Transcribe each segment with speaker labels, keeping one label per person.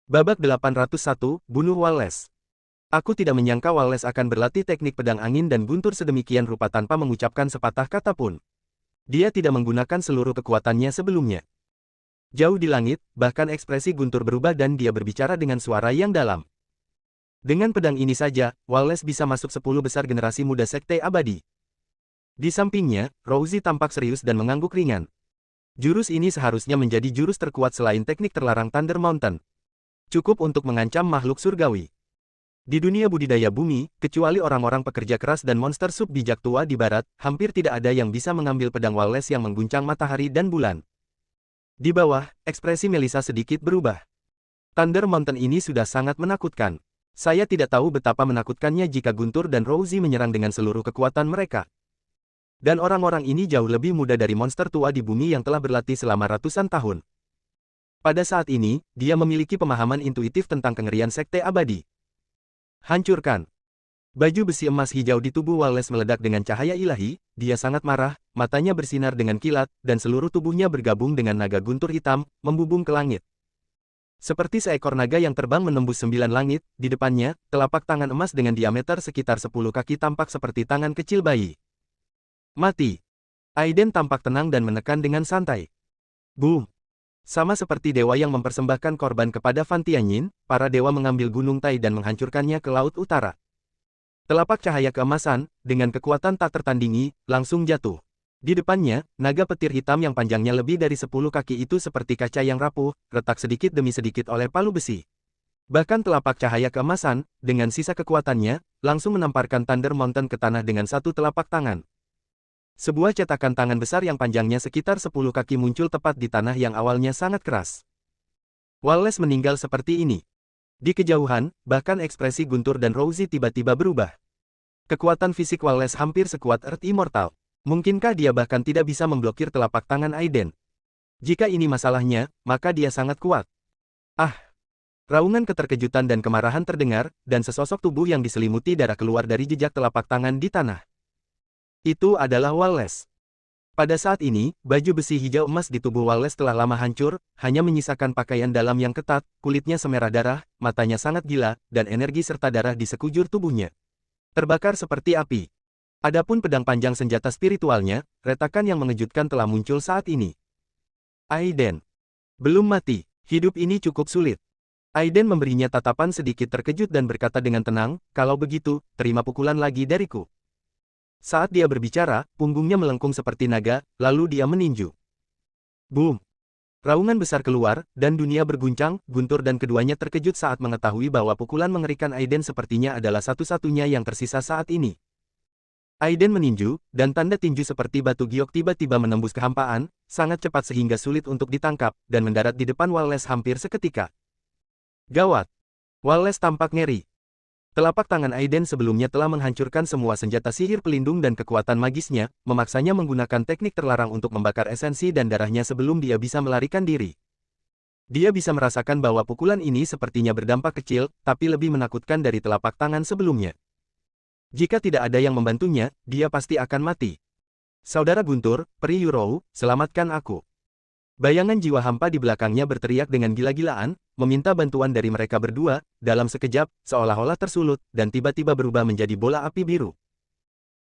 Speaker 1: Babak 801, bunuh Wallace. Aku tidak menyangka Wallace akan berlatih teknik pedang angin dan guntur sedemikian rupa tanpa mengucapkan sepatah kata pun. Dia tidak menggunakan seluruh kekuatannya sebelumnya. Jauh di langit, bahkan ekspresi Guntur berubah dan dia berbicara dengan suara yang dalam. Dengan pedang ini saja, Wallace bisa masuk 10 besar generasi muda Sekte Abadi. Di sampingnya, Rousey tampak serius dan mengangguk ringan. Jurus ini seharusnya menjadi jurus terkuat selain teknik terlarang Thunder Mountain. Cukup untuk mengancam makhluk surgawi. Di dunia budidaya bumi, kecuali orang-orang pekerja keras dan monster sub bijak tua di barat, hampir tidak ada yang bisa mengambil pedang Wallace yang mengguncang matahari dan bulan. Di bawah, ekspresi Melissa sedikit berubah. Thunder Mountain ini sudah sangat menakutkan. Saya tidak tahu betapa menakutkannya jika Guntur dan Rousey menyerang dengan seluruh kekuatan mereka. Dan orang-orang ini jauh lebih muda dari monster tua di bumi yang telah berlatih selama ratusan tahun. Pada saat ini, dia memiliki pemahaman intuitif tentang kengerian Sekte Abadi. Hancurkan. Baju besi emas hijau di tubuh Wallace meledak dengan cahaya ilahi, dia sangat marah, matanya bersinar dengan kilat, dan seluruh tubuhnya bergabung dengan naga guntur hitam, membubung ke langit. Seperti seekor naga yang terbang menembus 9 langit, di depannya, telapak tangan emas dengan diameter sekitar 10 kaki tampak seperti tangan kecil bayi. Mati. Aiden tampak tenang dan menekan dengan santai. Boom. Sama seperti dewa yang mempersembahkan korban kepada Fan Tianyin, para dewa mengambil Gunung Tai dan menghancurkannya ke Laut Utara. Telapak cahaya keemasan, dengan kekuatan tak tertandingi, langsung jatuh. Di depannya, naga petir hitam yang panjangnya lebih dari 10 kaki itu seperti kaca yang rapuh, retak sedikit demi sedikit oleh palu besi. Bahkan telapak cahaya keemasan, dengan sisa kekuatannya, langsung menamparkan Thunder Mountain ke tanah dengan satu telapak tangan. Sebuah cetakan tangan besar yang panjangnya sekitar 10 kaki muncul tepat di tanah yang awalnya sangat keras. Wallace meninggal seperti ini. Di kejauhan, bahkan ekspresi Guntur dan Rousey tiba-tiba berubah. Kekuatan fisik Wallace hampir sekuat Earth Immortal. Mungkinkah dia bahkan tidak bisa memblokir telapak tangan Aiden? Jika ini masalahnya, maka dia sangat kuat. Ah! Raungan keterkejutan dan kemarahan terdengar, dan sesosok tubuh yang diselimuti darah keluar dari jejak telapak tangan di tanah. Itu adalah Wallace. Pada saat ini, baju besi hijau emas di tubuh Wallace telah lama hancur, hanya menyisakan pakaian dalam yang ketat, kulitnya semerah darah, matanya sangat gila, dan energi serta darah di sekujur tubuhnya terbakar seperti api. Adapun pedang panjang senjata spiritualnya, retakan yang mengejutkan telah muncul saat ini. Aiden. Belum mati, hidup ini cukup sulit. Aiden memberinya tatapan sedikit terkejut dan berkata dengan tenang, kalau begitu, terima pukulan lagi dariku. Saat dia berbicara, punggungnya melengkung seperti naga, lalu dia meninju. Boom! Raungan besar keluar, dan dunia berguncang. Guntur dan keduanya terkejut saat mengetahui bahwa pukulan mengerikan Aiden sepertinya adalah satu-satunya yang tersisa saat ini. Aiden meninju, dan tanda tinju seperti batu giok tiba-tiba menembus kehampaan, sangat cepat sehingga sulit untuk ditangkap, dan mendarat di depan Wallace hampir seketika. Gawat! Wallace tampak ngeri. Telapak tangan Aiden sebelumnya telah menghancurkan semua senjata sihir pelindung dan kekuatan magisnya, memaksanya menggunakan teknik terlarang untuk membakar esensi dan darahnya sebelum dia bisa melarikan diri. Dia bisa merasakan bahwa pukulan ini sepertinya berdampak kecil, tapi lebih menakutkan dari telapak tangan sebelumnya. Jika tidak ada yang membantunya, dia pasti akan mati. Saudara Guntur, Peri Yurou, selamatkan aku. Bayangan jiwa hampa di belakangnya berteriak dengan gila-gilaan, meminta bantuan dari mereka berdua, dalam sekejap, seolah-olah tersulut, dan tiba-tiba berubah menjadi bola api biru.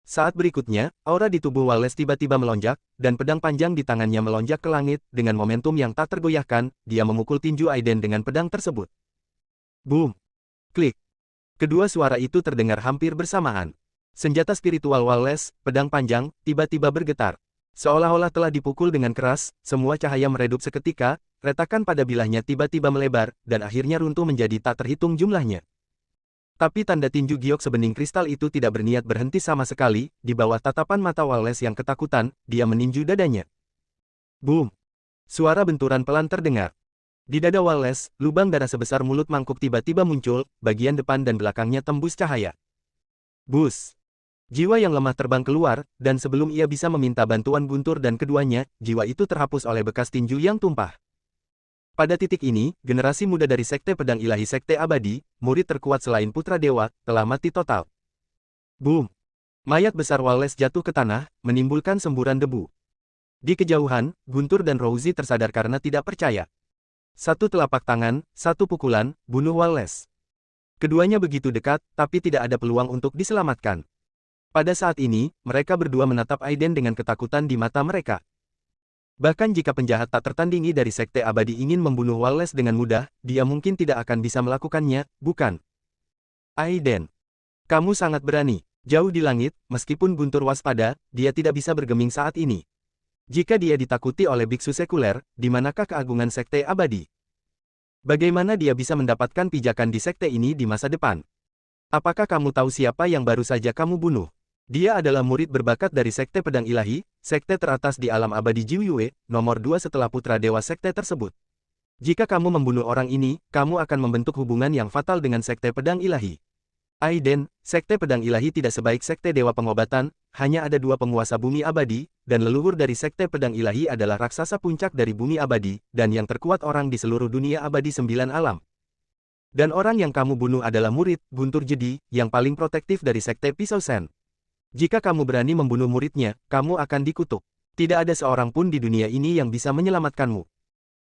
Speaker 1: Saat berikutnya, aura di tubuh Wallace tiba-tiba melonjak, dan pedang panjang di tangannya melonjak ke langit, dengan momentum yang tak tergoyahkan, dia memukul tinju Aiden dengan pedang tersebut. Boom! Klik! Kedua suara itu terdengar hampir bersamaan. Senjata spiritual Wallace, pedang panjang, tiba-tiba bergetar. Seolah-olah telah dipukul dengan keras, semua cahaya meredup seketika, retakan pada bilahnya tiba-tiba melebar, dan akhirnya runtuh menjadi tak terhitung jumlahnya. Tapi tanda tinju giok sebening kristal itu tidak berniat berhenti sama sekali, di bawah tatapan mata Wallace yang ketakutan, dia meninju dadanya. Boom! Suara benturan pelan terdengar. Di dada Wallace, lubang darah sebesar mulut mangkuk tiba-tiba muncul, bagian depan dan belakangnya tembus cahaya. Bus! Jiwa yang lemah terbang keluar, dan sebelum ia bisa meminta bantuan Guntur dan keduanya, jiwa itu terhapus oleh bekas tinju yang tumpah. Pada titik ini, generasi muda dari Sekte Pedang Ilahi Sekte Abadi, murid terkuat selain Putra Dewa, telah mati total. Boom! Mayat besar Wallace jatuh ke tanah, menimbulkan semburan debu. Di kejauhan, Guntur dan Rousey tersadar karena tidak percaya. Satu telapak tangan, satu pukulan, bunuh Wallace. Keduanya begitu dekat, tapi tidak ada peluang untuk diselamatkan. Pada saat ini, mereka berdua menatap Aiden dengan ketakutan di mata mereka. Bahkan jika penjahat tak tertandingi dari Sekte Abadi ingin membunuh Wallace dengan mudah, dia mungkin tidak akan bisa melakukannya, bukan? Aiden, kamu sangat berani. Jauh di langit, meskipun Guntur waspada, dia tidak bisa bergeming saat ini. Jika dia ditakuti oleh biksu sekuler, di manakah keagungan Sekte Abadi? Bagaimana dia bisa mendapatkan pijakan di sekte ini di masa depan? Apakah kamu tahu siapa yang baru saja kamu bunuh? Dia adalah murid berbakat dari Sekte Pedang Ilahi, sekte teratas di alam abadi Jiuyue, nomor 2 setelah putra dewa sekte tersebut. Jika kamu membunuh orang ini, kamu akan membentuk hubungan yang fatal dengan Sekte Pedang Ilahi. Aiden, Sekte Pedang Ilahi tidak sebaik Sekte Dewa Pengobatan, hanya ada 2 penguasa bumi abadi, dan leluhur dari Sekte Pedang Ilahi adalah raksasa puncak dari bumi abadi, dan yang terkuat orang di seluruh dunia abadi 9 alam. Dan orang yang kamu bunuh adalah murid, Guntur Jedi, yang paling protektif dari Sekte Pisau Sen. Jika kamu berani membunuh muridnya, kamu akan dikutuk. Tidak ada seorang pun di dunia ini yang bisa menyelamatkanmu.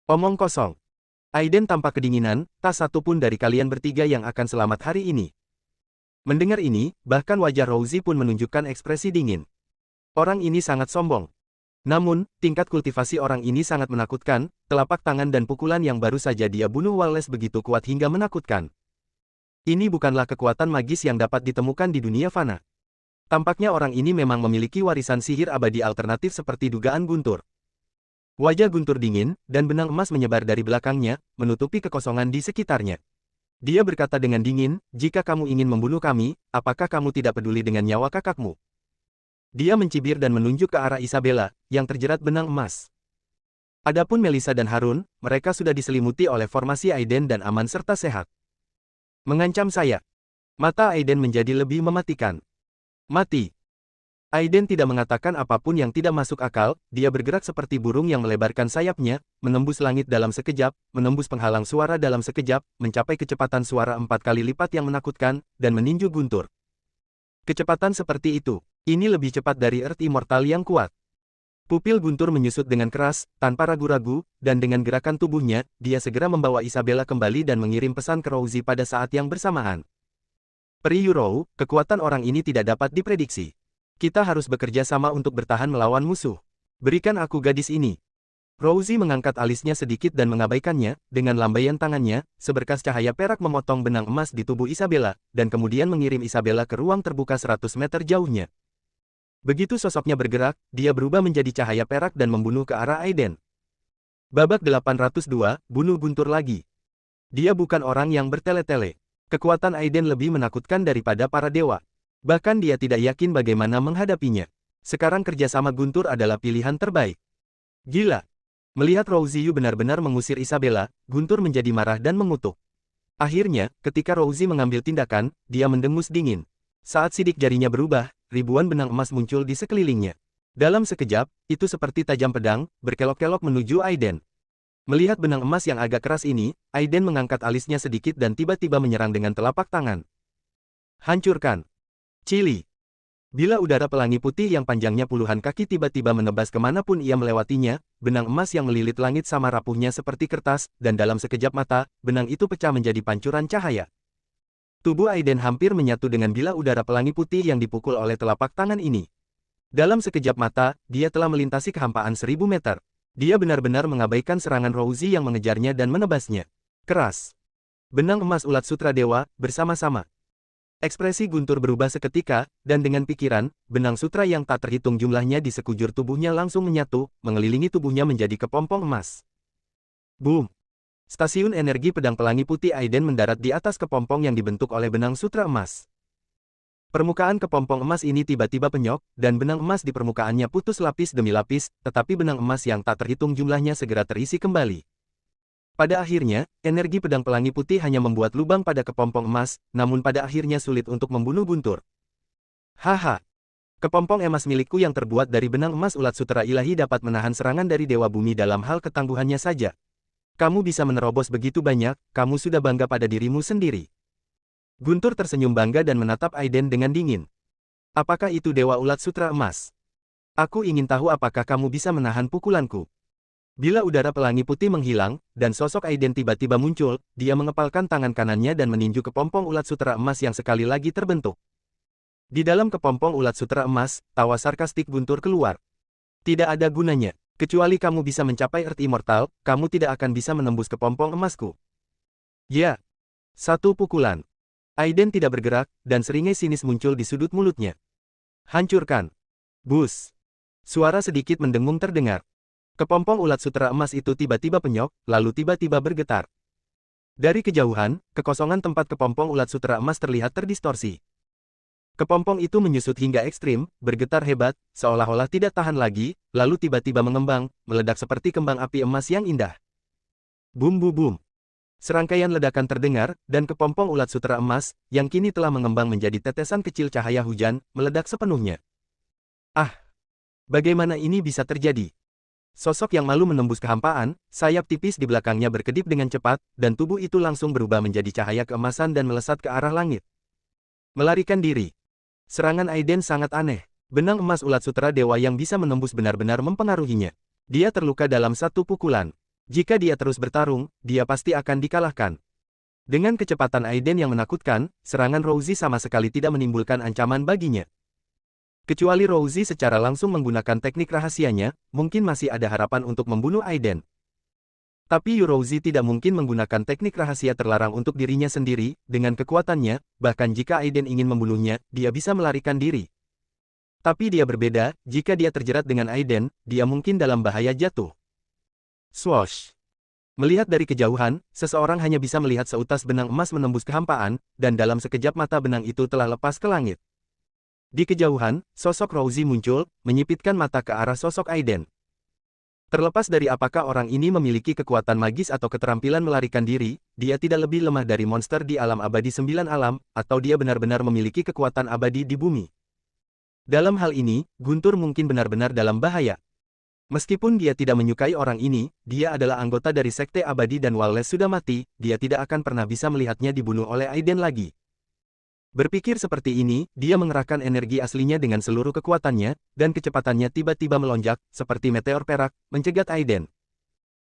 Speaker 1: Omong kosong. Aiden tampak kedinginan, tak satu pun dari kalian bertiga yang akan selamat hari ini. Mendengar ini, bahkan wajah Rousey pun menunjukkan ekspresi dingin. Orang ini sangat sombong. Namun, tingkat kultivasi orang ini sangat menakutkan, telapak tangan dan pukulan yang baru saja dia bunuh Wallace begitu kuat hingga menakutkan. Ini bukanlah kekuatan magis yang dapat ditemukan di dunia fana. Tampaknya orang ini memang memiliki warisan sihir abadi alternatif seperti dugaan Guntur. Wajah Guntur dingin, dan benang emas menyebar dari belakangnya, menutupi kekosongan di sekitarnya. Dia berkata dengan dingin, jika kamu ingin membunuh kami, apakah kamu tidak peduli dengan nyawa kakakmu? Dia mencibir dan menunjuk ke arah Isabella, yang terjerat benang emas. Adapun Melissa dan Harun, mereka sudah diselimuti oleh formasi Aiden dan aman serta sehat. Mengancam saya. Mata Aiden menjadi lebih mematikan. Mati. Aiden tidak mengatakan apapun yang tidak masuk akal, dia bergerak seperti burung yang melebarkan sayapnya, menembus langit dalam sekejap, menembus penghalang suara dalam sekejap, mencapai kecepatan suara 4 kali lipat yang menakutkan, dan meninju Guntur. Kecepatan seperti itu, ini lebih cepat dari Earth Immortal yang kuat. Pupil Guntur menyusut dengan keras, tanpa ragu-ragu, dan dengan gerakan tubuhnya, dia segera membawa Isabella kembali dan mengirim pesan ke Rousey pada saat yang bersamaan. Peri Yurou, kekuatan orang ini tidak dapat diprediksi. Kita harus bekerja sama untuk bertahan melawan musuh. Berikan aku gadis ini. Rousey mengangkat alisnya sedikit dan mengabaikannya, dengan lambaian tangannya, seberkas cahaya perak memotong benang emas di tubuh Isabella, dan kemudian mengirim Isabella ke ruang terbuka 100 meter jauhnya. Begitu sosoknya bergerak, dia berubah menjadi cahaya perak dan membunuh ke arah Aiden. Babak 802, bunuh Guntur lagi. Dia bukan orang yang bertele-tele. Kekuatan Aiden lebih menakutkan daripada para dewa. Bahkan dia tidak yakin bagaimana menghadapinya. Sekarang kerjasama Guntur adalah pilihan terbaik. Gila. Melihat Rousey benar-benar mengusir Isabella, Guntur menjadi marah dan mengutuk. Akhirnya, ketika Rousey mengambil tindakan, dia mendengus dingin. Saat sidik jarinya berubah, ribuan benang emas muncul di sekelilingnya. Dalam sekejap, itu seperti tajam pedang, berkelok-kelok menuju Aiden. Melihat benang emas yang agak keras ini, Aiden mengangkat alisnya sedikit dan tiba-tiba menyerang dengan telapak tangan. Hancurkan. Cili. Bila udara pelangi putih yang panjangnya puluhan kaki tiba-tiba menebas kemanapun ia melewatinya, benang emas yang melilit langit sama rapuhnya seperti kertas, dan dalam sekejap mata, benang itu pecah menjadi pancuran cahaya. Tubuh Aiden hampir menyatu dengan bilah udara pelangi putih yang dipukul oleh telapak tangan ini. Dalam sekejap mata, dia telah melintasi kehampaan 1000 meter. Dia benar-benar mengabaikan serangan Rousey yang mengejarnya dan menebasnya. Keras. Benang emas ulat sutra dewa, bersama-sama. Ekspresi Guntur berubah seketika, dan dengan pikiran, benang sutra yang tak terhitung jumlahnya di sekujur tubuhnya langsung menyatu, mengelilingi tubuhnya menjadi kepompong emas. Boom! Stasiun energi pedang pelangi putih Aiden mendarat di atas kepompong yang dibentuk oleh benang sutra emas. Permukaan kepompong emas ini tiba-tiba penyok, dan benang emas di permukaannya putus lapis demi lapis, tetapi benang emas yang tak terhitung jumlahnya segera terisi kembali. Pada akhirnya, energi pedang pelangi putih hanya membuat lubang pada kepompong emas, namun pada akhirnya sulit untuk membunuh Guntur. Haha! Kepompong emas milikku yang terbuat dari benang emas ulat sutra ilahi dapat menahan serangan dari Dewa Bumi dalam hal ketangguhannya saja. Kamu bisa menerobos begitu banyak, kamu sudah bangga pada dirimu sendiri. Guntur tersenyum bangga dan menatap Aiden dengan dingin. Apakah itu Dewa Ulat Sutra Emas? Aku ingin tahu apakah kamu bisa menahan pukulanku. Bila udara pelangi putih menghilang, dan sosok Aiden tiba-tiba muncul, dia mengepalkan tangan kanannya dan meninju kepompong ulat sutera emas yang sekali lagi terbentuk. Di dalam kepompong ulat sutera emas, tawa sarkastik Guntur keluar. Tidak ada gunanya. Kecuali kamu bisa mencapai Earth Immortal, kamu tidak akan bisa menembus kepompong emasku. Ya. Satu pukulan. Aiden tidak bergerak, dan seringai sinis muncul di sudut mulutnya. Hancurkan. Bus. Suara sedikit mendengung terdengar. Kepompong ulat sutera emas itu tiba-tiba penyok, lalu tiba-tiba bergetar. Dari kejauhan, kekosongan tempat kepompong ulat sutera emas terlihat terdistorsi. Kepompong itu menyusut hingga ekstrim, bergetar hebat, seolah-olah tidak tahan lagi, lalu tiba-tiba mengembang, meledak seperti kembang api emas yang indah. Bum bum bum. Serangkaian ledakan terdengar, dan kepompong ulat sutera emas, yang kini telah mengembang menjadi tetesan kecil cahaya hujan, meledak sepenuhnya. Ah! Bagaimana ini bisa terjadi? Sosok yang malu menembus kehampaan, sayap tipis di belakangnya berkedip dengan cepat, dan tubuh itu langsung berubah menjadi cahaya keemasan dan melesat ke arah langit. Melarikan diri. Serangan Aiden sangat aneh. Benang emas ulat sutera dewa yang bisa menembus benar-benar mempengaruhinya. Dia terluka dalam satu pukulan. Jika dia terus bertarung, dia pasti akan dikalahkan. Dengan kecepatan Aiden yang menakutkan, serangan Rousey sama sekali tidak menimbulkan ancaman baginya. Kecuali Rousey secara langsung menggunakan teknik rahasianya, mungkin masih ada harapan untuk membunuh Aiden. Tapi Rousey tidak mungkin menggunakan teknik rahasia terlarang untuk dirinya sendiri, dengan kekuatannya, bahkan jika Aiden ingin membunuhnya, dia bisa melarikan diri. Tapi dia berbeda, jika dia terjerat dengan Aiden, dia mungkin dalam bahaya jatuh. Swoosh! Melihat dari kejauhan, seseorang hanya bisa melihat seutas benang emas menembus kehampaan, dan dalam sekejap mata benang itu telah lepas ke langit. Di kejauhan, sosok Rousey muncul, menyipitkan mata ke arah sosok Aiden. Terlepas dari apakah orang ini memiliki kekuatan magis atau keterampilan melarikan diri, dia tidak lebih lemah dari monster di alam abadi 9 alam, atau dia benar-benar memiliki kekuatan abadi di bumi. Dalam hal ini, Guntur mungkin benar-benar dalam bahaya. Meskipun dia tidak menyukai orang ini, dia adalah anggota dari Sekte Abadi dan Wallace sudah mati, dia tidak akan pernah bisa melihatnya dibunuh oleh Aiden lagi. Berpikir seperti ini, dia mengerahkan energi aslinya dengan seluruh kekuatannya, dan kecepatannya tiba-tiba melonjak, seperti meteor perak, mencegat Aiden.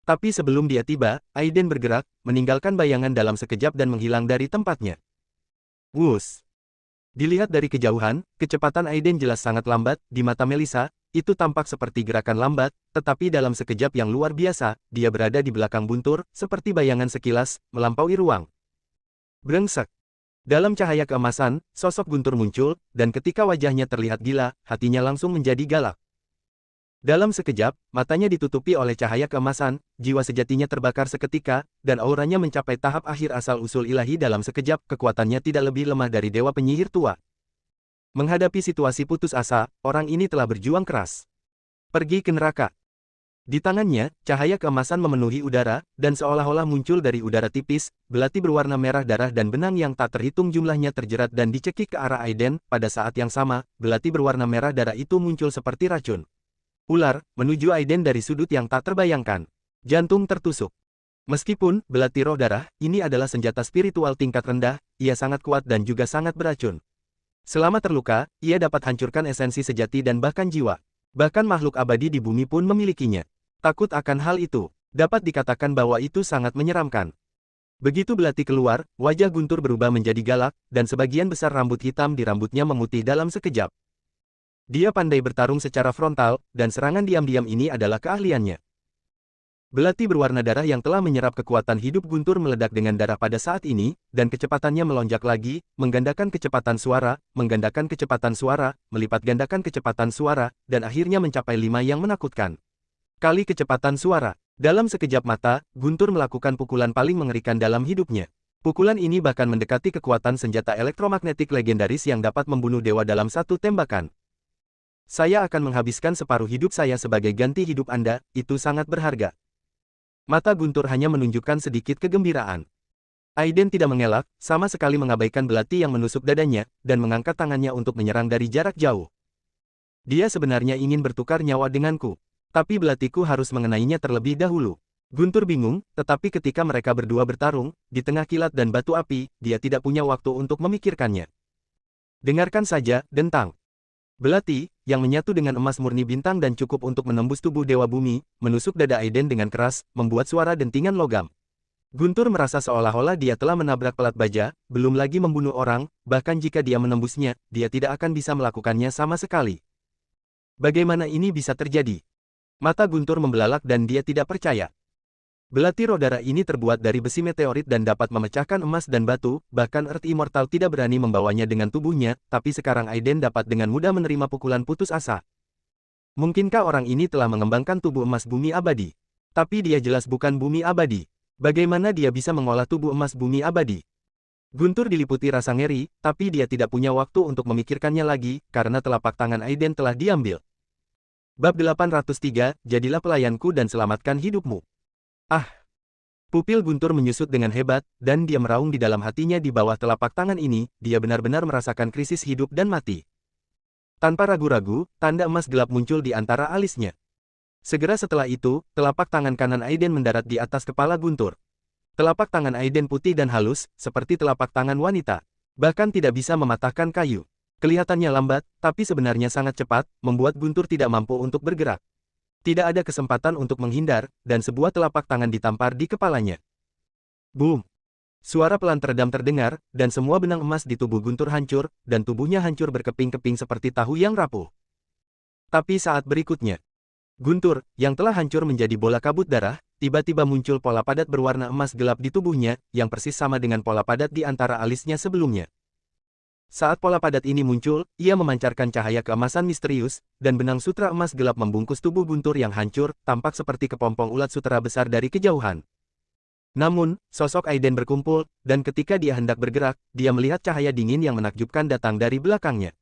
Speaker 1: Tapi sebelum dia tiba, Aiden bergerak, meninggalkan bayangan dalam sekejap dan menghilang dari tempatnya. Wus! Dilihat dari kejauhan, kecepatan Aiden jelas sangat lambat, di mata Melissa, itu tampak seperti gerakan lambat, tetapi dalam sekejap yang luar biasa, dia berada di belakang Guntur, seperti bayangan sekilas, melampaui ruang. Brengsek! Dalam cahaya keemasan, sosok Guntur muncul, dan ketika wajahnya terlihat gila, hatinya langsung menjadi galak. Dalam sekejap, matanya ditutupi oleh cahaya keemasan, jiwa sejatinya terbakar seketika, dan auranya mencapai tahap akhir asal-usul ilahi dalam sekejap, kekuatannya tidak lebih lemah dari dewa penyihir tua. Menghadapi situasi putus asa, orang ini telah berjuang keras. Pergi ke neraka. Di tangannya, cahaya keemasan memenuhi udara, dan seolah-olah muncul dari udara tipis, belati berwarna merah darah dan benang yang tak terhitung jumlahnya terjerat dan dicekik ke arah Aiden. Pada saat yang sama, belati berwarna merah darah itu muncul seperti racun. Ular, menuju Aiden dari sudut yang tak terbayangkan. Jantung tertusuk. Meskipun, belati roh darah, ini adalah senjata spiritual tingkat rendah, ia sangat kuat dan juga sangat beracun. Selama terluka, ia dapat hancurkan esensi sejati dan bahkan jiwa. Bahkan makhluk abadi di bumi pun memilikinya. Takut akan hal itu. Dapat dikatakan bahwa itu sangat menyeramkan. Begitu belati keluar, wajah Guntur berubah menjadi galak, dan sebagian besar rambut hitam di rambutnya memutih dalam sekejap. Dia pandai bertarung secara frontal, dan serangan diam-diam ini adalah keahliannya. Belati berwarna darah yang telah menyerap kekuatan hidup Guntur meledak dengan darah pada saat ini, dan kecepatannya melonjak lagi, menggandakan kecepatan suara, melipat gandakan kecepatan suara, dan akhirnya mencapai 5 yang menakutkan. Kali kecepatan suara. Dalam sekejap mata, Guntur melakukan pukulan paling mengerikan dalam hidupnya. Pukulan ini bahkan mendekati kekuatan senjata elektromagnetik legendaris yang dapat membunuh dewa dalam satu tembakan. Saya akan menghabiskan separuh hidup saya sebagai ganti hidup Anda, itu sangat berharga. Mata Guntur hanya menunjukkan sedikit kegembiraan. Aiden tidak mengelak, sama sekali mengabaikan belati yang menusuk dadanya, dan mengangkat tangannya untuk menyerang dari jarak jauh. Dia sebenarnya ingin bertukar nyawa denganku. Tapi belatiku harus mengenainya terlebih dahulu. Guntur bingung, tetapi ketika mereka berdua bertarung, di tengah kilat dan batu api, dia tidak punya waktu untuk memikirkannya. Dengarkan saja, Dentang. Belati, yang menyatu dengan emas murni bintang dan cukup untuk menembus tubuh Dewa Bumi, menusuk dada Aiden dengan keras, membuat suara dentingan logam. Guntur merasa seolah-olah dia telah menabrak pelat baja, belum lagi membunuh orang, bahkan jika dia menembusnya, dia tidak akan bisa melakukannya sama sekali. Bagaimana ini bisa terjadi? Mata Guntur membelalak dan dia tidak percaya. Belati roh darah ini terbuat dari besi meteorit dan dapat memecahkan emas dan batu, bahkan Earth Immortal tidak berani membawanya dengan tubuhnya, tapi sekarang Aiden dapat dengan mudah menerima pukulan putus asa. Mungkinkah orang ini telah mengembangkan tubuh emas bumi abadi? Tapi dia jelas bukan bumi abadi. Bagaimana dia bisa mengolah tubuh emas bumi abadi? Guntur diliputi rasa ngeri, tapi dia tidak punya waktu untuk memikirkannya lagi, karena telapak tangan Aiden telah diambil. Bab 803, jadilah pelayanku dan selamatkan hidupmu. Ah! Pupil Guntur menyusut dengan hebat, dan dia meraung di dalam hatinya di bawah telapak tangan ini, dia benar-benar merasakan krisis hidup dan mati. Tanpa ragu-ragu, tanda emas gelap muncul di antara alisnya. Segera setelah itu, telapak tangan kanan Aiden mendarat di atas kepala Guntur. Telapak tangan Aiden putih dan halus, seperti telapak tangan wanita. Bahkan tidak bisa mematahkan kayu. Kelihatannya lambat, tapi sebenarnya sangat cepat, membuat Guntur tidak mampu untuk bergerak. Tidak ada kesempatan untuk menghindar, dan sebuah telapak tangan ditampar di kepalanya. Boom! Suara pelan teredam terdengar, dan semua benang emas di tubuh Guntur hancur, dan tubuhnya hancur berkeping-keping seperti tahu yang rapuh. Tapi saat berikutnya, Guntur, yang telah hancur menjadi bola kabut darah, tiba-tiba muncul pola padat berwarna emas gelap di tubuhnya, yang persis sama dengan pola padat di antara alisnya sebelumnya. Saat pola padat ini muncul, ia memancarkan cahaya keemasan misterius, dan benang sutra emas gelap membungkus tubuh Guntur yang hancur, tampak seperti kepompong ulat sutra besar dari kejauhan. Namun, sosok Aiden berkumpul, dan ketika dia hendak bergerak, dia melihat cahaya dingin yang menakjubkan datang dari belakangnya.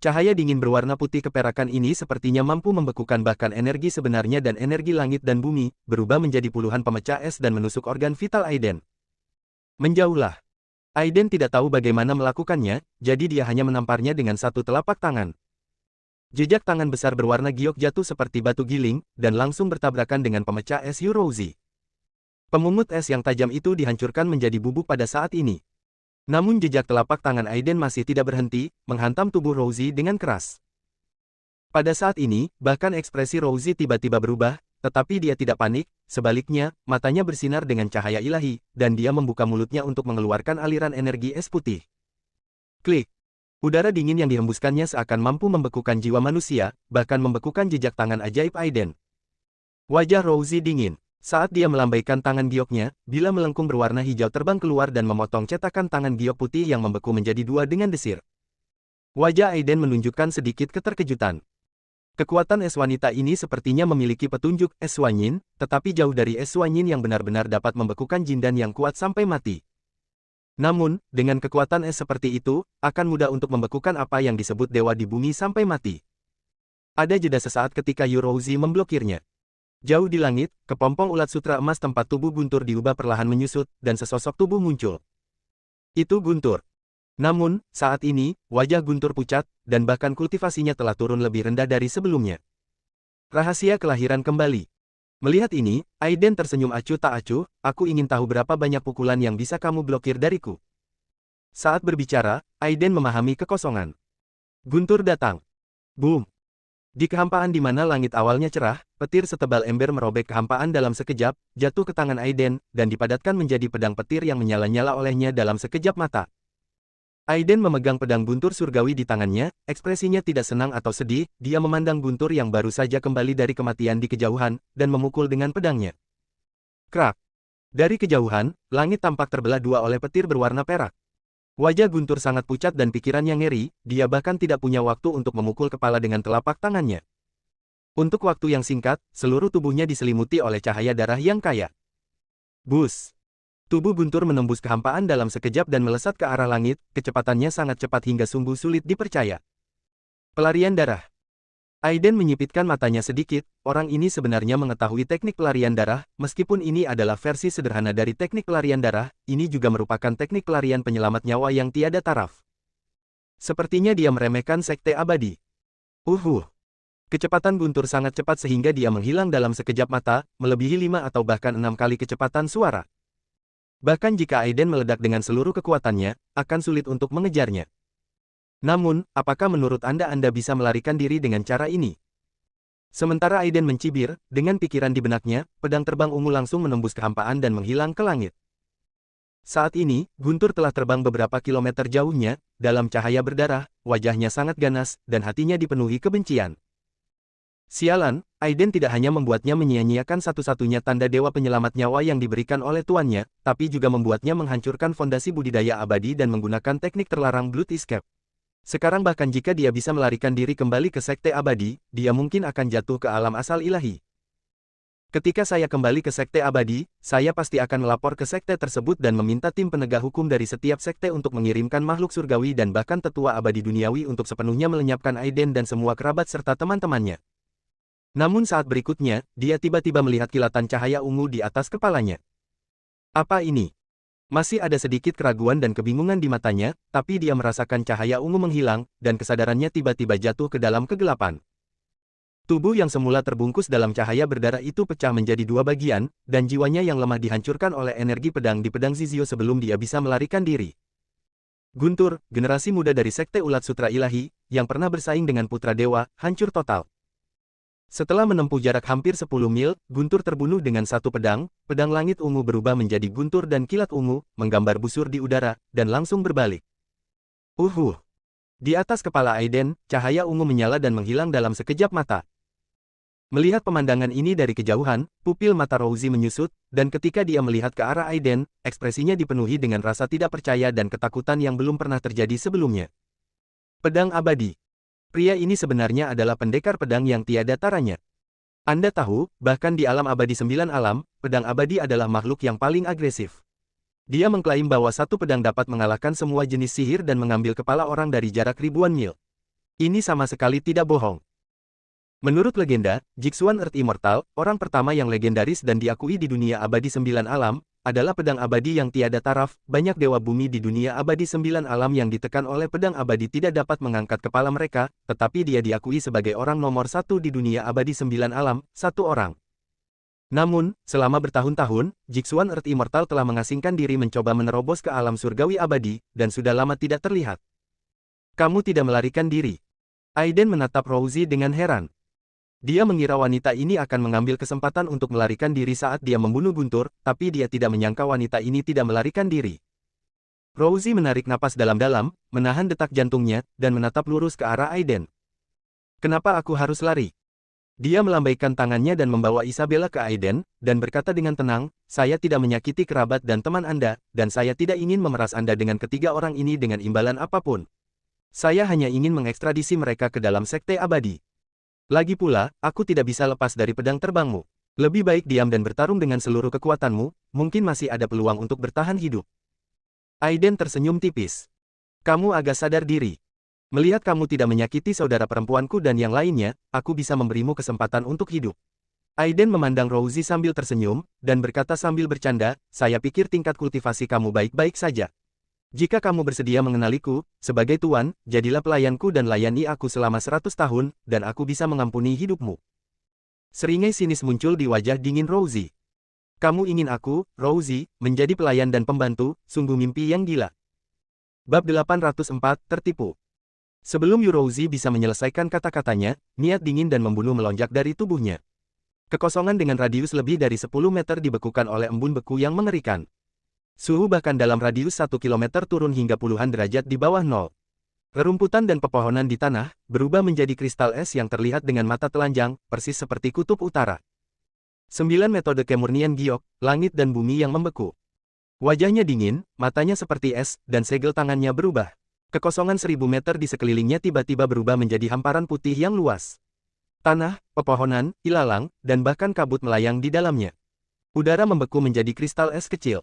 Speaker 1: Cahaya dingin berwarna putih keperakan ini sepertinya mampu membekukan bahkan energi sebenarnya dan energi langit dan bumi, berubah menjadi puluhan pemecah es dan menusuk organ vital Aiden. Menjauhlah. Aiden tidak tahu bagaimana melakukannya, jadi dia hanya menamparnya dengan satu telapak tangan. Jejak tangan besar berwarna giok jatuh seperti batu giling, dan langsung bertabrakan dengan pemecah es Yurouzi. Pemungut es yang tajam itu dihancurkan menjadi bubuk pada saat ini. Namun jejak telapak tangan Aiden masih tidak berhenti, menghantam tubuh Rouzi dengan keras. Pada saat ini, bahkan ekspresi Rouzi tiba-tiba berubah, tetapi dia tidak panik, sebaliknya, matanya bersinar dengan cahaya ilahi, dan dia membuka mulutnya untuk mengeluarkan aliran energi es putih. Klik. Udara dingin yang dihembuskannya seakan mampu membekukan jiwa manusia, bahkan membekukan jejak tangan ajaib Aiden. Wajah Rouzi dingin. Saat dia melambaikan tangan gioknya, bila melengkung berwarna hijau terbang keluar dan memotong cetakan tangan giok putih yang membeku menjadi dua dengan desir. Wajah Aiden menunjukkan sedikit keterkejutan. Kekuatan es wanita ini sepertinya memiliki petunjuk es wanyin, tetapi jauh dari es wanyin yang benar-benar dapat membekukan jindan yang kuat sampai mati. Namun, dengan kekuatan es seperti itu, akan mudah untuk membekukan apa yang disebut dewa di bumi sampai mati. Ada jeda sesaat ketika Yurouzi memblokirnya. Jauh di langit, kepompong ulat sutra emas tempat tubuh Guntur diubah perlahan menyusut, dan sesosok tubuh muncul. Itu Guntur. Namun, saat ini, wajah Guntur pucat, dan bahkan kultivasinya telah turun lebih rendah dari sebelumnya. Rahasia kelahiran kembali. Melihat ini, Aiden tersenyum acuh tak acuh, aku ingin tahu berapa banyak pukulan yang bisa kamu blokir dariku. Saat berbicara, Aiden memahami kekosongan. Guntur datang. Boom! Di kehampaan di mana langit awalnya cerah, petir setebal ember merobek kehampaan dalam sekejap, jatuh ke tangan Aiden, dan dipadatkan menjadi pedang petir yang menyala-nyala olehnya dalam sekejap mata. Aiden memegang pedang Guntur surgawi di tangannya, ekspresinya tidak senang atau sedih, dia memandang Guntur yang baru saja kembali dari kematian di kejauhan, dan memukul dengan pedangnya. Krak! Dari kejauhan, langit tampak terbelah dua oleh petir berwarna perak. Wajah Guntur sangat pucat dan pikirannya ngeri, dia bahkan tidak punya waktu untuk memukul kepala dengan telapak tangannya. Untuk waktu yang singkat, seluruh tubuhnya diselimuti oleh cahaya darah yang kaya. Bus! Tubuh Guntur menembus kehampaan dalam sekejap dan melesat ke arah langit, kecepatannya sangat cepat hingga sungguh sulit dipercaya. Pelarian darah. Aiden menyipitkan matanya sedikit, orang ini sebenarnya mengetahui teknik pelarian darah, meskipun ini adalah versi sederhana dari teknik pelarian darah, ini juga merupakan teknik pelarian penyelamat nyawa yang tiada taraf. Sepertinya dia meremehkan sekte abadi. Kecepatan Guntur sangat cepat sehingga dia menghilang dalam sekejap mata, melebihi 5 atau bahkan 6 kali kecepatan suara. Bahkan jika Aiden meledak dengan seluruh kekuatannya, akan sulit untuk mengejarnya. Namun, apakah menurut Anda bisa melarikan diri dengan cara ini? Sementara Aiden mencibir, dengan pikiran di benaknya, pedang terbang ungu langsung menembus kehampaan dan menghilang ke langit. Saat ini, Guntur telah terbang beberapa kilometer jauhnya, dalam cahaya berdarah, wajahnya sangat ganas, dan hatinya dipenuhi kebencian. Sialan, Aiden tidak hanya membuatnya menyia-nyiakan satu-satunya tanda dewa penyelamat nyawa yang diberikan oleh tuannya, tapi juga membuatnya menghancurkan fondasi budidaya abadi dan menggunakan teknik terlarang Blood Escape. Sekarang bahkan jika dia bisa melarikan diri kembali ke Sekte Abadi, dia mungkin akan jatuh ke alam asal ilahi. Ketika saya kembali ke Sekte Abadi, saya pasti akan melapor ke sekte tersebut dan meminta tim penegak hukum dari setiap sekte untuk mengirimkan makhluk surgawi dan bahkan tetua abadi duniawi untuk sepenuhnya melenyapkan Aiden dan semua kerabat serta teman-temannya. Namun saat berikutnya, dia tiba-tiba melihat kilatan cahaya ungu di atas kepalanya. Apa ini? Masih ada sedikit keraguan dan kebingungan di matanya, tapi dia merasakan cahaya ungu menghilang, dan kesadarannya tiba-tiba jatuh ke dalam kegelapan. Tubuh yang semula terbungkus dalam cahaya berdarah itu pecah menjadi dua bagian, dan jiwanya yang lemah dihancurkan oleh energi pedang di pedang Zizio sebelum dia bisa melarikan diri. Guntur, generasi muda dari Sekte Ulat Sutra Ilahi, yang pernah bersaing dengan Putra Dewa, hancur total. Setelah menempuh jarak hampir 10 mil, Guntur terbunuh dengan satu pedang langit ungu berubah menjadi guntur dan kilat ungu, menggambar busur di udara, dan langsung berbalik. Di atas kepala Aiden, cahaya ungu menyala dan menghilang dalam sekejap mata. Melihat pemandangan ini dari kejauhan, pupil mata Rousey menyusut, dan ketika dia melihat ke arah Aiden, ekspresinya dipenuhi dengan rasa tidak percaya dan ketakutan yang belum pernah terjadi sebelumnya. Pedang abadi. Pria ini sebenarnya adalah pendekar pedang yang tiada taranya. Anda tahu, bahkan di alam abadi 9 alam, pedang abadi adalah makhluk yang paling agresif. Dia mengklaim bahwa satu pedang dapat mengalahkan semua jenis sihir dan mengambil kepala orang dari jarak ribuan mil. Ini sama sekali tidak bohong. Menurut legenda, Jixuan Earth Immortal, orang pertama yang legendaris dan diakui di dunia abadi 9 alam, adalah pedang abadi yang tiada taraf. Banyak dewa bumi di dunia abadi 9 alam yang ditekan oleh pedang abadi tidak dapat mengangkat kepala mereka, tetapi dia diakui sebagai orang nomor satu di dunia abadi 9 alam, satu orang. Namun, selama bertahun-tahun, Jixuan Earth Immortal telah mengasingkan diri mencoba menerobos ke alam surgawi abadi, dan sudah lama tidak terlihat. Kamu tidak melarikan diri. Aiden menatap Rousey dengan heran. Dia mengira wanita ini akan mengambil kesempatan untuk melarikan diri saat dia membunuh Guntur, tapi dia tidak menyangka wanita ini tidak melarikan diri. Rousey menarik napas dalam-dalam, menahan detak jantungnya, dan menatap lurus ke arah Aiden. Kenapa aku harus lari? Dia melambaikan tangannya dan membawa Isabella ke Aiden, dan berkata dengan tenang, saya tidak menyakiti kerabat dan teman Anda, dan saya tidak ingin memeras Anda dengan ketiga orang ini dengan imbalan apapun. Saya hanya ingin mengekstradisi mereka ke dalam Sekte Abadi. Lagi pula, aku tidak bisa lepas dari pedang terbangmu. Lebih baik diam dan bertarung dengan seluruh kekuatanmu, mungkin masih ada peluang untuk bertahan hidup. Aiden tersenyum tipis. Kamu agak sadar diri. Melihat kamu tidak menyakiti saudara perempuanku dan yang lainnya, aku bisa memberimu kesempatan untuk hidup. Aiden memandang Rousey sambil tersenyum, dan berkata sambil bercanda, saya pikir tingkat kultivasi kamu baik-baik saja. Jika kamu bersedia mengenaliku, sebagai tuan, jadilah pelayanku dan layani aku selama 100 tahun, dan aku bisa mengampuni hidupmu. Seringai sinis muncul di wajah dingin Rousey. Kamu ingin aku, Rousey, menjadi pelayan dan pembantu, sungguh mimpi yang gila. Bab 804, tertipu. Sebelum Rousey bisa menyelesaikan kata-katanya, niat dingin dan membunuh melonjak dari tubuhnya. Kekosongan dengan radius lebih dari 10 meter dibekukan oleh embun beku yang mengerikan. Suhu bahkan dalam radius 1 kilometer turun hingga puluhan derajat di bawah nol. Rerumputan dan pepohonan di tanah, berubah menjadi kristal es yang terlihat dengan mata telanjang, persis seperti kutub utara. 9 metode kemurnian giok, langit dan bumi yang membeku. Wajahnya dingin, matanya seperti es, dan segel tangannya berubah. Kekosongan 1000 meter di sekelilingnya tiba-tiba berubah menjadi hamparan putih yang luas. Tanah, pepohonan, ilalang, dan bahkan kabut melayang di dalamnya. Udara membeku menjadi kristal es kecil.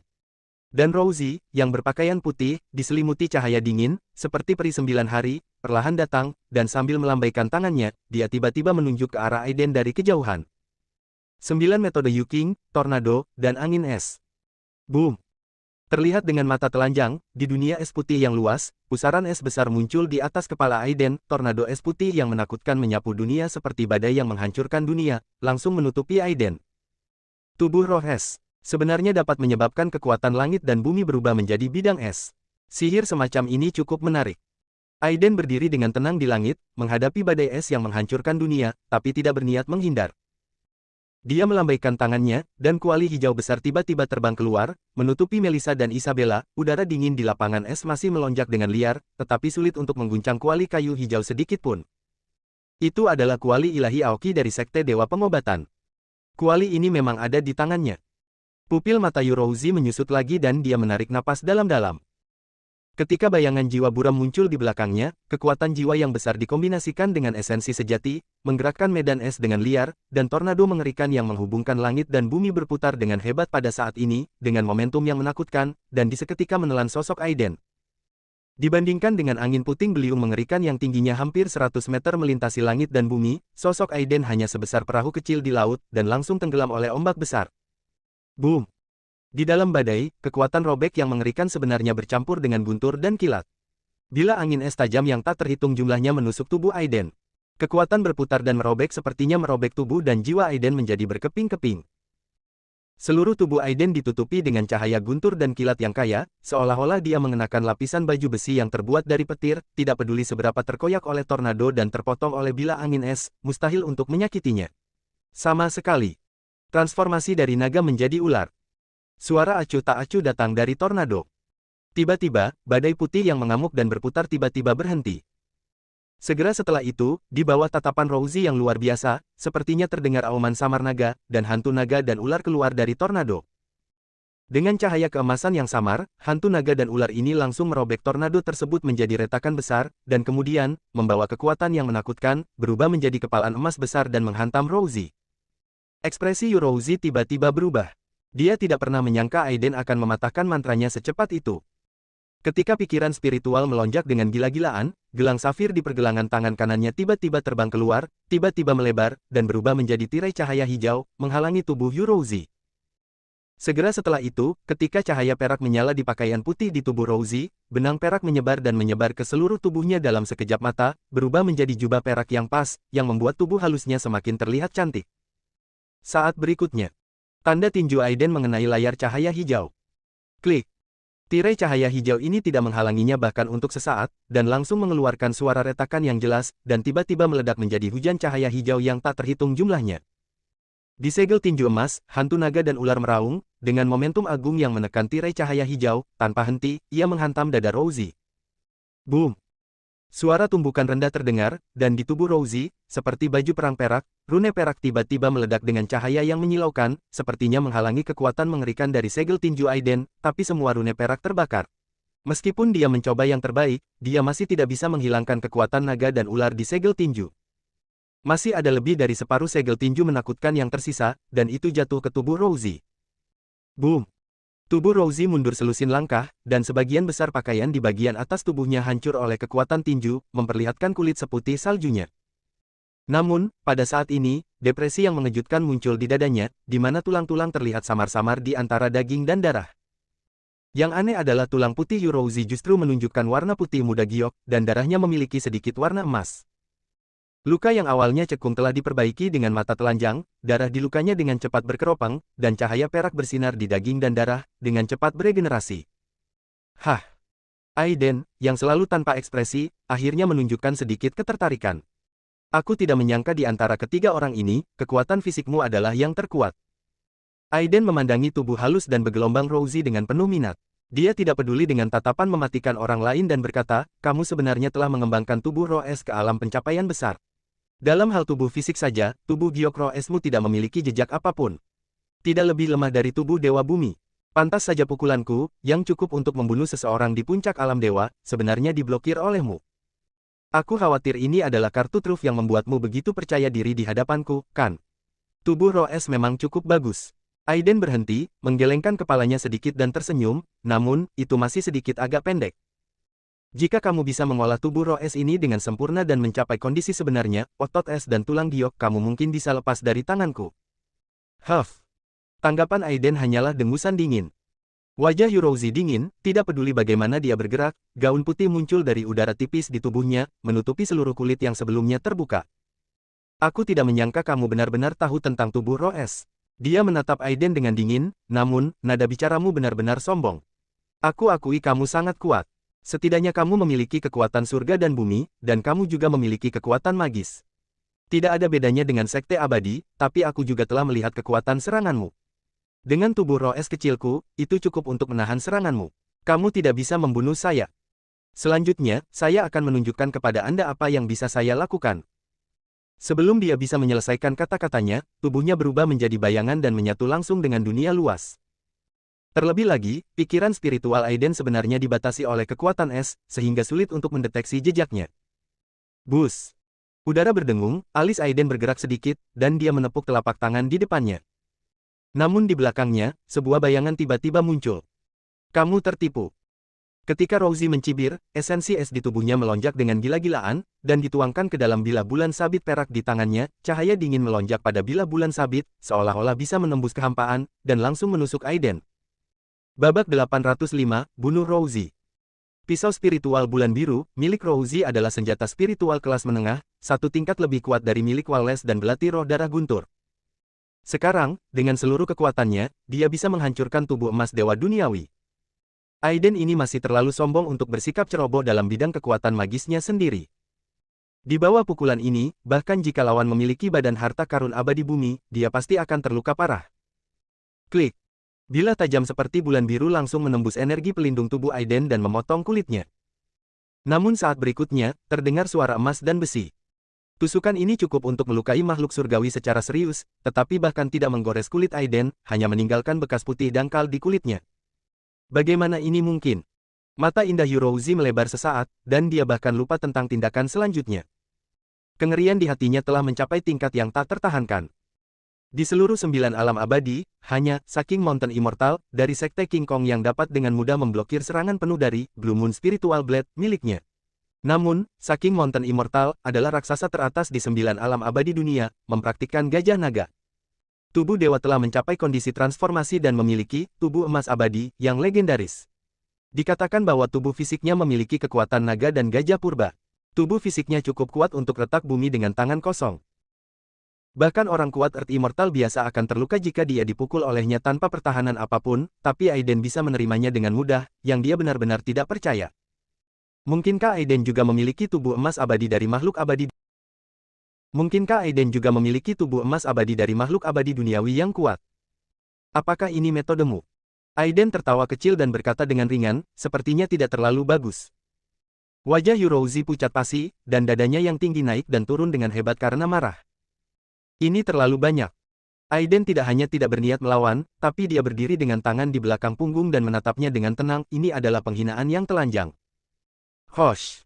Speaker 1: Dan Rousey, yang berpakaian putih, diselimuti cahaya dingin, seperti peri 9 hari, perlahan datang, dan sambil melambaikan tangannya, dia tiba-tiba menunjuk ke arah Aiden dari kejauhan. 9 metode Yuking, tornado, dan angin es. Boom! Terlihat dengan mata telanjang, di dunia es putih yang luas, pusaran es besar muncul di atas kepala Aiden, tornado es putih yang menakutkan menyapu dunia seperti badai yang menghancurkan dunia, langsung menutupi Aiden. Tubuh roh es. Sebenarnya dapat menyebabkan kekuatan langit dan bumi berubah menjadi bidang es. Sihir semacam ini cukup menarik. Aiden berdiri dengan tenang di langit, menghadapi badai es yang menghancurkan dunia, tapi tidak berniat menghindar. Dia melambaikan tangannya, dan kuali hijau besar tiba-tiba terbang keluar, menutupi Melissa dan Isabella. Udara dingin di lapangan es masih melonjak dengan liar, tetapi sulit untuk mengguncang kuali kayu hijau sedikit pun. Itu adalah kuali ilahi Aoki dari Sekte Dewa Pengobatan. Kuali ini memang ada di tangannya. Pupil mata Yurouzi menyusut lagi dan dia menarik napas dalam-dalam. Ketika bayangan jiwa buram muncul di belakangnya, kekuatan jiwa yang besar dikombinasikan dengan esensi sejati, menggerakkan medan es dengan liar, dan tornado mengerikan yang menghubungkan langit dan bumi berputar dengan hebat pada saat ini, dengan momentum yang menakutkan, dan di seketika menelan sosok Aiden. Dibandingkan dengan angin puting beliung mengerikan yang tingginya hampir 100 meter melintasi langit dan bumi, sosok Aiden hanya sebesar perahu kecil di laut, dan langsung tenggelam oleh ombak besar. Boom! Di dalam badai, kekuatan robek yang mengerikan sebenarnya bercampur dengan guntur dan kilat. Bila angin es tajam yang tak terhitung jumlahnya menusuk tubuh Aiden. Kekuatan berputar dan merobek sepertinya merobek tubuh dan jiwa Aiden menjadi berkeping-keping. Seluruh tubuh Aiden ditutupi dengan cahaya guntur dan kilat yang kaya, seolah-olah dia mengenakan lapisan baju besi yang terbuat dari petir, tidak peduli seberapa terkoyak oleh tornado dan terpotong oleh bilah angin es, mustahil untuk menyakitinya. Sama sekali. Transformasi dari naga menjadi ular. Suara acuh tak acuh datang dari tornado. Tiba-tiba, badai putih yang mengamuk dan berputar tiba-tiba berhenti. Segera setelah itu, di bawah tatapan Rouzi yang luar biasa, sepertinya terdengar auman samar naga, dan hantu naga dan ular keluar dari tornado. Dengan cahaya keemasan yang samar, hantu naga dan ular ini langsung merobek tornado tersebut menjadi retakan besar, dan kemudian, membawa kekuatan yang menakutkan, berubah menjadi kepalan emas besar dan menghantam Rouzi. Ekspresi Yurouzi tiba-tiba berubah. Dia tidak pernah menyangka Aiden akan mematahkan mantranya secepat itu. Ketika pikiran spiritual melonjak dengan gila-gilaan, gelang safir di pergelangan tangan kanannya tiba-tiba terbang keluar, tiba-tiba melebar, dan berubah menjadi tirai cahaya hijau, menghalangi tubuh Yurouzi. Segera setelah itu, ketika cahaya perak menyala di pakaian putih di tubuh Rouzi, benang perak menyebar dan menyebar ke seluruh tubuhnya dalam sekejap mata, berubah menjadi jubah perak yang pas, yang membuat tubuh halusnya semakin terlihat cantik. Saat berikutnya, tanda tinju Aiden mengenai layar cahaya hijau. Klik. Tirai cahaya hijau ini tidak menghalanginya bahkan untuk sesaat, dan langsung mengeluarkan suara retakan yang jelas, dan tiba-tiba meledak menjadi hujan cahaya hijau yang tak terhitung jumlahnya. Di segel tinju emas, hantu naga dan ular meraung, dengan momentum agung yang menekan tirai cahaya hijau, tanpa henti, ia menghantam dada Rouzi. Boom! Suara tumbukan rendah terdengar, dan di tubuh Rouzi, seperti baju perang perak, rune perak tiba-tiba meledak dengan cahaya yang menyilaukan, sepertinya menghalangi kekuatan mengerikan dari segel tinju Aiden, tapi semua rune perak terbakar. Meskipun dia mencoba yang terbaik, dia masih tidak bisa menghilangkan kekuatan naga dan ular di segel tinju. Masih ada lebih dari separuh segel tinju menakutkan yang tersisa, dan itu jatuh ke tubuh Rouzi. Boom! Tubuh Rouzi mundur selusin langkah, dan sebagian besar pakaian di bagian atas tubuhnya hancur oleh kekuatan tinju, memperlihatkan kulit seputih saljunya. Namun, pada saat ini, depresi yang mengejutkan muncul di dadanya, di mana tulang-tulang terlihat samar-samar di antara daging dan darah. Yang aneh adalah tulang putih Yurouzi justru menunjukkan warna putih muda giok, dan darahnya memiliki sedikit warna emas. Luka yang awalnya cekung telah diperbaiki dengan mata telanjang, darah di lukanya dengan cepat berkeropang, dan cahaya perak bersinar di daging dan darah, dengan cepat beregenerasi. Hah! Aiden, yang selalu tanpa ekspresi, akhirnya menunjukkan sedikit ketertarikan. Aku tidak menyangka di antara ketiga orang ini, kekuatan fisikmu adalah yang terkuat. Aiden memandangi tubuh halus dan bergelombang Rouzi dengan penuh minat. Dia tidak peduli dengan tatapan mematikan orang lain dan berkata, kamu sebenarnya telah mengembangkan tubuh roh es ke alam pencapaian besar. Dalam hal tubuh fisik saja, tubuh giok roh esmu tidak memiliki jejak apapun. Tidak lebih lemah dari tubuh dewa bumi. Pantas saja pukulanku, yang cukup untuk membunuh seseorang di puncak alam dewa, sebenarnya diblokir olehmu. Aku khawatir ini adalah kartu truf yang membuatmu begitu percaya diri di hadapanku, kan? Tubuh roh es memang cukup bagus. Aiden berhenti, menggelengkan kepalanya sedikit dan tersenyum, namun, itu masih sedikit agak pendek. Jika kamu bisa mengolah tubuh roh es ini dengan sempurna dan mencapai kondisi sebenarnya, otot es dan tulang giok kamu mungkin bisa lepas dari tanganku. Huff. Tanggapan Aiden hanyalah dengusan dingin. Wajah Yurouzi dingin, tidak peduli bagaimana dia bergerak, gaun putih muncul dari udara tipis di tubuhnya, menutupi seluruh kulit yang sebelumnya terbuka. Aku tidak menyangka kamu benar-benar tahu tentang tubuh roh es. Dia menatap Aiden dengan dingin, namun, nada bicaramu benar-benar sombong. Aku akui kamu sangat kuat. Setidaknya kamu memiliki kekuatan surga dan bumi, dan kamu juga memiliki kekuatan magis. Tidak ada bedanya dengan sekte abadi, tapi aku juga telah melihat kekuatan seranganmu. Dengan tubuh roh es kecilku, itu cukup untuk menahan seranganmu. Kamu tidak bisa membunuh saya. Selanjutnya, saya akan menunjukkan kepada Anda apa yang bisa saya lakukan. Sebelum dia bisa menyelesaikan kata-katanya, tubuhnya berubah menjadi bayangan dan menyatu langsung dengan dunia luas. Terlebih lagi, pikiran spiritual Aiden sebenarnya dibatasi oleh kekuatan es, sehingga sulit untuk mendeteksi jejaknya. Bus. Udara berdengung, alis Aiden bergerak sedikit, dan dia menepuk telapak tangan di depannya. Namun di belakangnya, sebuah bayangan tiba-tiba muncul. Kamu tertipu. Ketika Rousey mencibir, esensi es di tubuhnya melonjak dengan gila-gilaan, dan dituangkan ke dalam bilah bulan sabit perak di tangannya, cahaya dingin melonjak pada bilah bulan sabit, seolah-olah bisa menembus kehampaan, dan langsung menusuk Aiden. Babak 805, bunuh Rousey. Pisau spiritual bulan biru, milik Rousey adalah senjata spiritual kelas menengah, satu tingkat lebih kuat dari milik Wallace dan belati roh darah guntur. Sekarang, dengan seluruh kekuatannya, dia bisa menghancurkan tubuh emas dewa duniawi. Aiden ini masih terlalu sombong untuk bersikap ceroboh dalam bidang kekuatan magisnya sendiri. Di bawah pukulan ini, bahkan jika lawan memiliki badan harta karun abadi bumi, dia pasti akan terluka parah. Klik. Bilah tajam seperti bulan biru langsung menembus energi pelindung tubuh Aiden dan memotong kulitnya. Namun saat berikutnya, terdengar suara emas dan besi. Tusukan ini cukup untuk melukai makhluk surgawi secara serius, tetapi bahkan tidak menggores kulit Aiden, hanya meninggalkan bekas putih dangkal di kulitnya. Bagaimana ini mungkin? Mata indah Rousey melebar sesaat, dan dia bahkan lupa tentang tindakan selanjutnya. Kengerian di hatinya telah mencapai tingkat yang tak tertahankan. Di seluruh 9 alam abadi, hanya Saking Mountain Immortal dari Sekte King Kong yang dapat dengan mudah memblokir serangan penuh dari Blue Moon Spiritual Blade miliknya. Namun, Saking Mountain Immortal adalah raksasa teratas di 9 alam abadi dunia, mempraktikkan gajah naga. Tubuh dewa telah mencapai kondisi transformasi dan memiliki tubuh emas abadi yang legendaris. Dikatakan bahwa tubuh fisiknya memiliki kekuatan naga dan gajah purba. Tubuh fisiknya cukup kuat untuk retak bumi dengan tangan kosong. Bahkan orang kuat Earth Immortal biasa akan terluka jika dia dipukul olehnya tanpa pertahanan apapun, tapi Aiden bisa menerimanya dengan mudah, yang dia benar-benar tidak percaya. Mungkinkah Aiden juga memiliki tubuh emas abadi dari makhluk abadi? Mungkinkah Aiden juga memiliki tubuh emas abadi dari makhluk abadi duniawi yang kuat? Apakah ini metodemu? Aiden tertawa kecil dan berkata dengan ringan, sepertinya tidak terlalu bagus. Wajah Rousey pucat pasi, dan dadanya yang tinggi naik dan turun dengan hebat karena marah. Ini terlalu banyak. Aiden tidak hanya tidak berniat melawan, tapi dia berdiri dengan tangan di belakang punggung dan menatapnya dengan tenang. Ini adalah penghinaan yang telanjang. Hosh.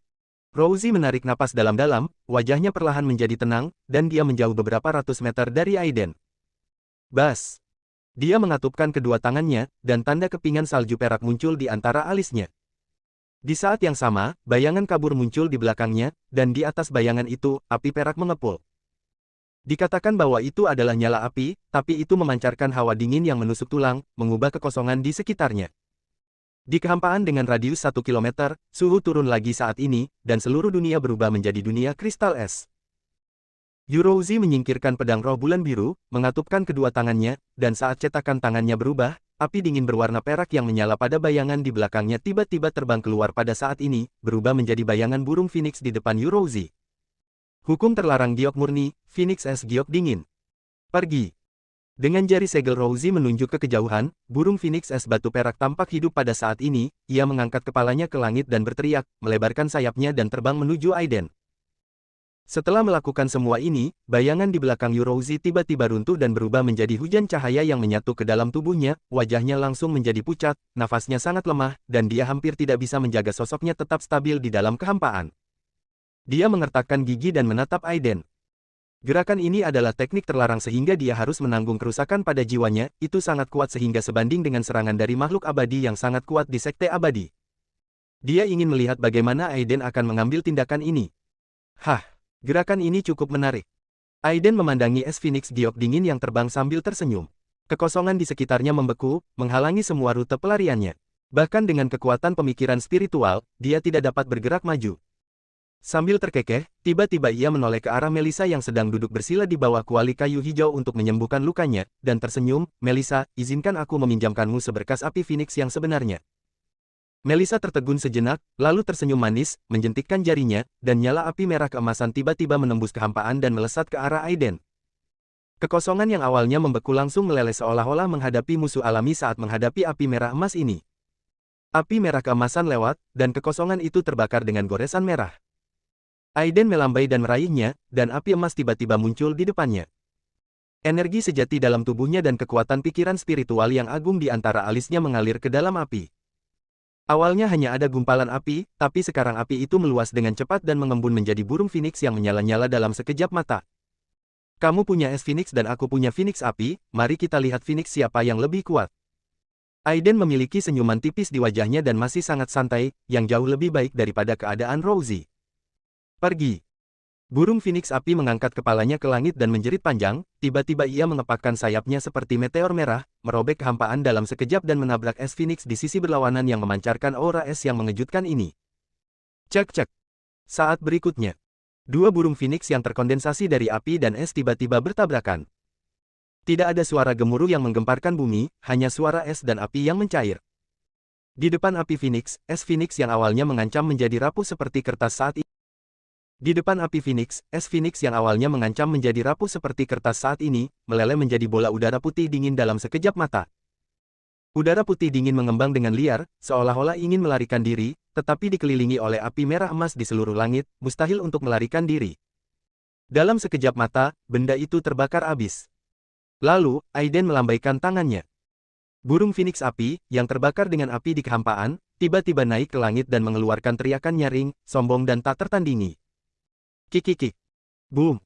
Speaker 1: Rousey menarik napas dalam-dalam, wajahnya perlahan menjadi tenang, dan dia menjauh beberapa ratus meter dari Aiden. Bas. Dia mengatupkan kedua tangannya, dan tanda kepingan salju perak muncul di antara alisnya. Di saat yang sama, bayangan kabur muncul di belakangnya, dan di atas bayangan itu, api perak mengepul. Dikatakan bahwa itu adalah nyala api, tapi itu memancarkan hawa dingin yang menusuk tulang, mengubah kekosongan di sekitarnya. Di kehampaan dengan radius 1 km, suhu turun lagi saat ini, dan seluruh dunia berubah menjadi dunia kristal es. Rousey menyingkirkan pedang roh bulan biru, mengatupkan kedua tangannya, dan saat cetakan tangannya berubah, api dingin berwarna perak yang menyala pada bayangan di belakangnya tiba-tiba terbang keluar pada saat ini, berubah menjadi bayangan burung phoenix di depan Rousey. Hukum terlarang giok murni, Phoenix es giok dingin. Pergi. Dengan jari segel Rousey menunjuk ke kejauhan, burung Phoenix es batu perak tampak hidup pada saat ini, ia mengangkat kepalanya ke langit dan berteriak, melebarkan sayapnya dan terbang menuju Aiden. Setelah melakukan semua ini, bayangan di belakang Rousey tiba-tiba runtuh dan berubah menjadi hujan cahaya yang menyatu ke dalam tubuhnya, wajahnya langsung menjadi pucat, nafasnya sangat lemah, dan dia hampir tidak bisa menjaga sosoknya tetap stabil di dalam kehampaan. Dia mengertakkan gigi dan menatap Aiden. Gerakan ini adalah teknik terlarang sehingga dia harus menanggung kerusakan pada jiwanya, itu sangat kuat sehingga sebanding dengan serangan dari makhluk abadi yang sangat kuat di Sekte Abadi. Dia ingin melihat bagaimana Aiden akan mengambil tindakan ini. Hah, gerakan ini cukup menarik. Aiden memandangi es Phoenix giok dingin yang terbang sambil tersenyum. Kekosongan di sekitarnya membeku, menghalangi semua rute pelariannya. Bahkan dengan kekuatan pemikiran spiritual, dia tidak dapat bergerak maju. Sambil terkekeh, tiba-tiba ia menoleh ke arah Melissa yang sedang duduk bersila di bawah kuali kayu hijau untuk menyembuhkan lukanya, dan tersenyum, "Melissa, izinkan aku meminjamkanmu seberkas api Phoenix yang sebenarnya." Melissa tertegun sejenak, lalu tersenyum manis, menjentikkan jarinya, dan nyala api merah keemasan tiba-tiba menembus kehampaan dan melesat ke arah Aiden. Kekosongan yang awalnya membeku langsung meleleh seolah-olah menghadapi musuh alami saat menghadapi api merah emas ini. Api merah keemasan lewat, dan kekosongan itu terbakar dengan goresan merah. Aiden melambai dan meraihnya, dan api emas tiba-tiba muncul di depannya. Energi sejati dalam tubuhnya dan kekuatan pikiran spiritual yang agung di antara alisnya mengalir ke dalam api. Awalnya hanya ada gumpalan api, tapi sekarang api itu meluas dengan cepat dan mengembun menjadi burung Phoenix yang menyala-nyala dalam sekejap mata. Kamu punya es Phoenix dan aku punya Phoenix api, mari kita lihat Phoenix siapa yang lebih kuat. Aiden memiliki senyuman tipis di wajahnya dan masih sangat santai, yang jauh lebih baik daripada keadaan Rousey. Pergi. Burung Phoenix api mengangkat kepalanya ke langit dan menjerit panjang, tiba-tiba ia mengepakkan sayapnya seperti meteor merah, merobek kehampaan dalam sekejap dan menabrak es Phoenix di sisi berlawanan yang memancarkan aura es yang mengejutkan ini. Cek-cek. Saat berikutnya, dua burung Phoenix yang terkondensasi dari api dan es tiba-tiba bertabrakan. Tidak ada suara gemuruh yang menggemparkan bumi, hanya suara es dan api yang mencair. Di depan api Phoenix, es Phoenix yang awalnya mengancam menjadi rapuh seperti kertas saat ini. Di depan api Phoenix, es Phoenix yang awalnya mengancam menjadi rapuh seperti kertas saat ini, meleleh menjadi bola udara putih dingin dalam sekejap mata. Udara putih dingin mengembang dengan liar, seolah-olah ingin melarikan diri, tetapi dikelilingi oleh api merah emas di seluruh langit, mustahil untuk melarikan diri. Dalam sekejap mata, benda itu terbakar habis. Lalu, Aiden melambaikan tangannya. Burung Phoenix api, yang terbakar dengan api di kehampaan, tiba-tiba naik ke langit dan mengeluarkan teriakan nyaring, sombong dan tak tertandingi. Kikikik. Boom.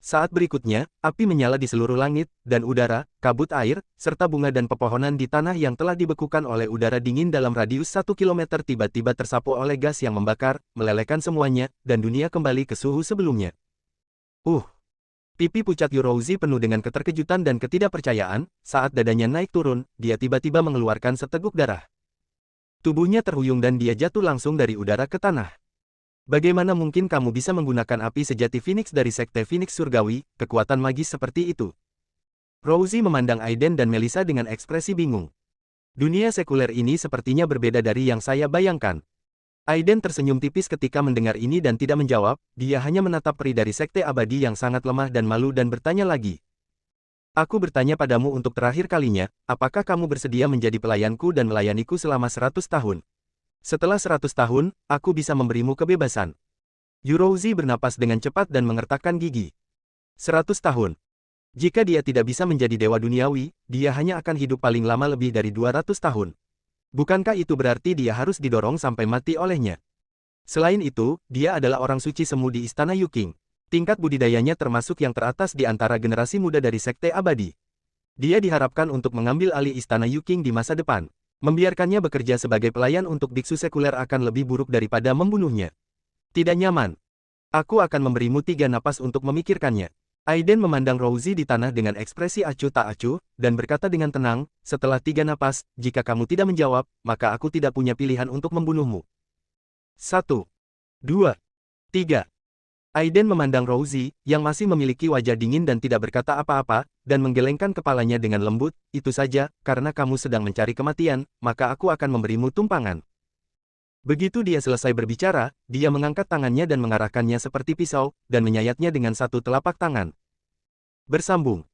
Speaker 1: Saat berikutnya, api menyala di seluruh langit, dan udara, kabut air, serta bunga dan pepohonan di tanah yang telah dibekukan oleh udara dingin dalam radius 1 kilometer tiba-tiba tersapu oleh gas yang membakar, melelehkan semuanya, dan dunia kembali ke suhu sebelumnya. Pipi pucat Rousey penuh dengan keterkejutan dan ketidakpercayaan, saat dadanya naik turun, dia tiba-tiba mengeluarkan seteguk darah. Tubuhnya terhuyung dan dia jatuh langsung dari udara ke tanah. Bagaimana mungkin kamu bisa menggunakan api sejati Phoenix dari Sekte Phoenix Surgawi, kekuatan magis seperti itu? Rousey memandang Aiden dan Melissa dengan ekspresi bingung. Dunia sekuler ini sepertinya berbeda dari yang saya bayangkan. Aiden tersenyum tipis ketika mendengar ini dan tidak menjawab, dia hanya menatap peri dari Sekte Abadi yang sangat lemah dan malu dan bertanya lagi. Aku bertanya padamu untuk terakhir kalinya, apakah kamu bersedia menjadi pelayanku dan melayaniku selama 100 tahun? Setelah 100 tahun, aku bisa memberimu kebebasan. Rousey bernapas dengan cepat dan mengertakkan gigi. 100 tahun. Jika dia tidak bisa menjadi dewa duniawi, dia hanya akan hidup paling lama lebih dari 200 tahun. Bukankah itu berarti dia harus didorong sampai mati olehnya? Selain itu, dia adalah orang suci semu di Istana Yuking. Tingkat budidayanya termasuk yang teratas di antara generasi muda dari Sekte Abadi. Dia diharapkan untuk mengambil alih Istana Yuking di masa depan. Membiarkannya bekerja sebagai pelayan untuk biksu sekuler akan lebih buruk daripada membunuhnya. Tidak nyaman. Aku akan memberimu 3 napas untuk memikirkannya. Aiden memandang Rousey di tanah dengan ekspresi acuh tak acuh, dan berkata dengan tenang, setelah 3 napas, jika kamu tidak menjawab, maka aku tidak punya pilihan untuk membunuhmu. 1, 2, 3. Aiden memandang Rousey, yang masih memiliki wajah dingin dan tidak berkata apa-apa, dan menggelengkan kepalanya dengan lembut, itu saja, karena kamu sedang mencari kematian, maka aku akan memberimu tumpangan. Begitu dia selesai berbicara, dia mengangkat tangannya dan mengarahkannya seperti pisau, dan menyayatnya dengan satu telapak tangan. Bersambung.